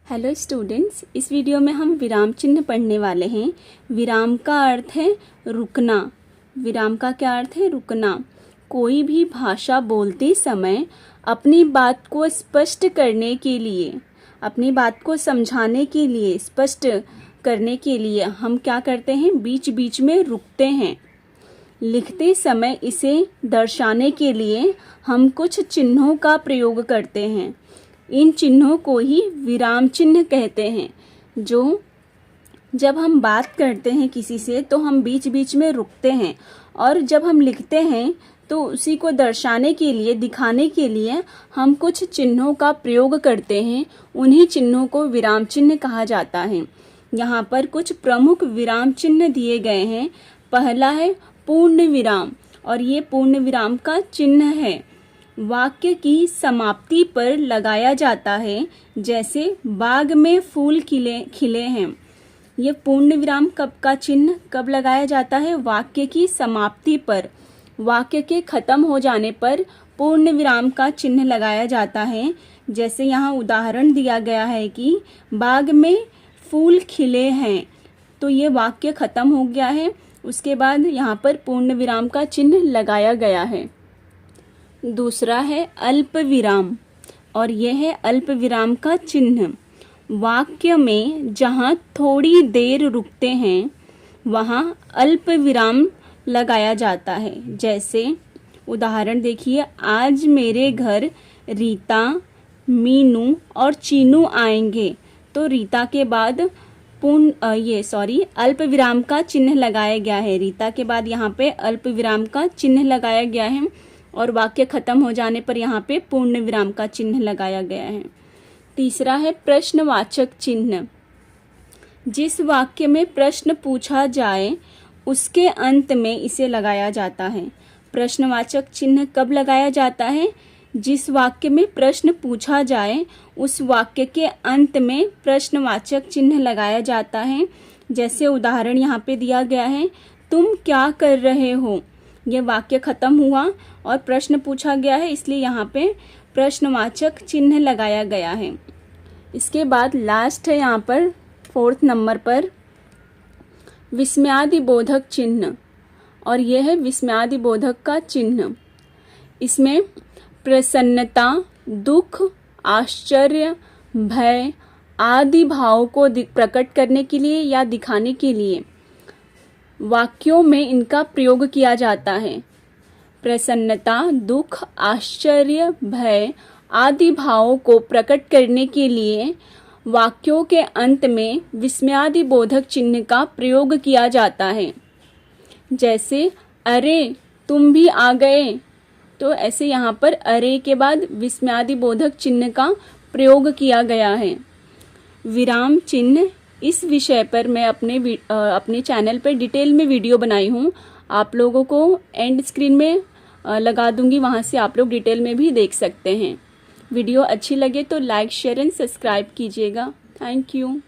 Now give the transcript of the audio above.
Hello students, इस video में हम विराम चिन्ह पढ़ने वाले हैं। विराम का अर्थ है रुकना। विराम का क्या अर्थ है? रुकना। कोई भी भाषा बोलते समय अपनी बात को स्पष्ट करने के लिए, अपनी बात को समझाने के लिए, स्पष्ट करने के लिए हम क्या करते हैं? बीच बीच में रुकते हैं। लिखते समय इसे दर्शाने के लिए हम कुछ चिन्हों का प्रयोग करते हैं। इन चिन्हों को ही विराम चिन्ह कहते हैं। जब हम बात करते हैं किसी से तो हम बीच बीच में रुकते हैं, और जब हम लिखते हैं तो उसी को दर्शाने के लिए, दिखाने के लिए हम कुछ चिन्हों का प्रयोग करते हैं। उन्हीं चिन्हों को विराम चिन्ह कहा जाता है। यहाँ पर कुछ प्रमुख विराम चिन्ह दिए गए हैं। पहला है पूर्ण विराम, और ये पूर्ण विराम का चिन्ह है। वाक्य की समाप्ति पर लगाया जाता है, जैसे बाग में फूल खिले हैं। ये पूर्ण विराम का चिन्ह कब लगाया जाता है? वाक्य की समाप्ति पर, वाक्य के खत्म हो जाने पर पूर्ण विराम का चिन्ह लगाया जाता है। जैसे यहाँ उदाहरण दिया गया है कि बाग में फूल खिले हैं, तो ये वाक्य खत्म हो गया है। उसके बाद यहाँ पर पूर्ण विराम का चिन्ह लगाया गया है। दूसरा है अल्प विराम, और यह है अल्प विराम का चिन्ह। वाक्य में जहाँ थोड़ी देर रुकते हैं वहाँ अल्प विराम लगाया जाता है। जैसे उदाहरण देखिए, आज मेरे घर रीता, मीनू और चीनू आएंगे। तो रीता के बाद अल्प विराम का चिन्ह लगाया गया है। रीता के बाद यहाँ पे अल्प विराम का चिन्ह लगाया गया है, और वाक्य खत्म हो जाने पर यहाँ पे पूर्ण विराम का चिन्ह लगाया गया है। तीसरा है प्रश्नवाचक चिन्ह। जिस वाक्य में प्रश्न पूछा जाए उसके अंत में इसे लगाया जाता है। प्रश्नवाचक चिन्ह कब लगाया जाता है? जिस वाक्य में प्रश्न पूछा जाए उस वाक्य के अंत में प्रश्नवाचक चिन्ह लगाया जाता है। जैसे उदाहरण यहाँ पे दिया गया है, तुम क्या कर रहे हो। यह वाक्य खत्म हुआ और प्रश्न पूछा गया है, इसलिए यहाँ पे प्रश्नवाचक चिन्ह लगाया गया है। इसके बाद लास्ट है यहाँ पर 4th नंबर पर विस्मयादिबोधक चिन्ह, और यह है विस्मयादिबोधक का चिन्ह। इसमें प्रसन्नता, दुख, आश्चर्य, भय आदि भाव को प्रकट करने के लिए या दिखाने के लिए वाक्यों में इनका प्रयोग किया जाता है। प्रसन्नता, दुख, आश्चर्य, भय आदि भावों को प्रकट करने के लिए वाक्यों के अंत में विस्मयादिबोधक चिन्ह का प्रयोग किया जाता है। जैसे अरे तुम भी आ गए, तो ऐसे यहाँ पर अरे के बाद विस्मयादिबोधक चिन्ह का प्रयोग किया गया है। विराम चिन्ह इस विषय पर मैं अपने चैनल पर डिटेल में वीडियो बनाई हूँ। आप लोगों को एंड स्क्रीन में लगा दूंगी, वहाँ से आप लोग डिटेल में भी देख सकते हैं। वीडियो अच्छी लगे तो लाइक, शेयर एंड सब्सक्राइब कीजिएगा। Thank you.